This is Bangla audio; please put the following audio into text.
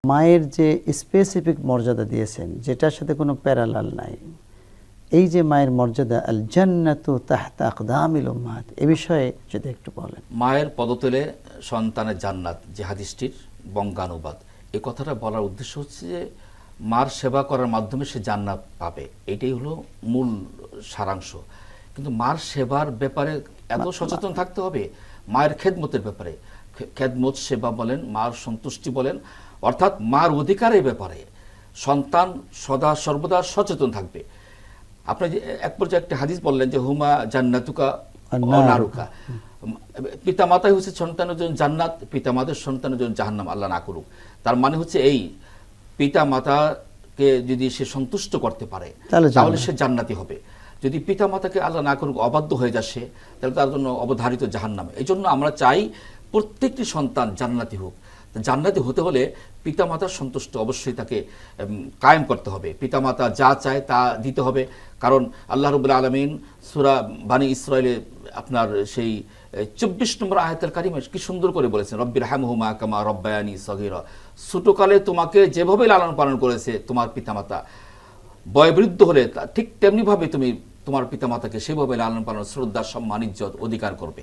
মায়ের যে স্পেসিফিক মর্যাদা দিয়েছেন, যেটার সাথে কোনো প্যারালাল নাই, এই যে মায়ের মর্যাদা, আল জান্নাতু তাহতা আকদামিল উম্মাহাত, এ বিষয়ে যদি একটু বলেন। মায়ের পদতলে সন্তানের জান্নাত, যে হাদিসটির বঙ্গানুবাদ, এই কথাটা বলার উদ্দেশ্য হচ্ছে যে মার সেবা করার মাধ্যমে সে জান্নাত পাবে, এটাই হলো মূল সারাংশ। কিন্তু মার সেবার ব্যাপারে এত সচেতন থাকতে হবে, মায়ের খেদমতের ব্যাপারে, খেদমত সেবা বলেন, মার সন্তুষ্টি বলেন, অর্থাৎ মার অধিকারের ব্যাপারে সন্তান সদা সর্বদা সচেতন থাকবে। আপনি যে এক পর্যায়ে একটা হাদিস বললেন যে হুমা জান্নাতুকা নারুকা, পিতা মাতাই হচ্ছে সন্তানের জন্য জান্নাত, পিতা মাতার সন্তানের জন্য জাহান্নাম, আল্লাহ না করুক। তার মানে হচ্ছে এই, পিতা মাতাকে যদি সে সন্তুষ্ট করতে পারে তাহলে সে জান্নাতি হবে। যদি পিতা মাতাকে আল্লাহ না করুক অবাধ্য হয়ে যাচ্ছে, তাহলে তার জন্য অবধারিত জাহান্নাম। এই জন্য আমরা চাই প্রত্যেকটি সন্তান জান্নাতি হোক। জান্নাতি হতে হলে পিতামাতার সন্তুষ্ট অবশ্যই তাকে কায়েম করতে হবে, পিতামাতা যা চায় তা দিতে হবে। কারণ আল্লাহ রাব্বুল আলামিন সূরা বানী ইসরাঈলে আপনার সেই 24 নম্বর আয়াতুল কারিমে কি সুন্দর করে বলেছেন, রব্বিরহামহুমা কামা রব্বায়ানি সগীরা, ছোটকালে তোমাকে যেভাবে লালন পালন করেছে তোমার পিতামাতা, বয়োবৃদ্ধ হলে ঠিক তেমনিভাবে তুমি তোমার পিতামাতাকে সেভাবে লালন পালন, শ্রদ্ধা, সম্মান, ইজ্জত অধিকার করবে।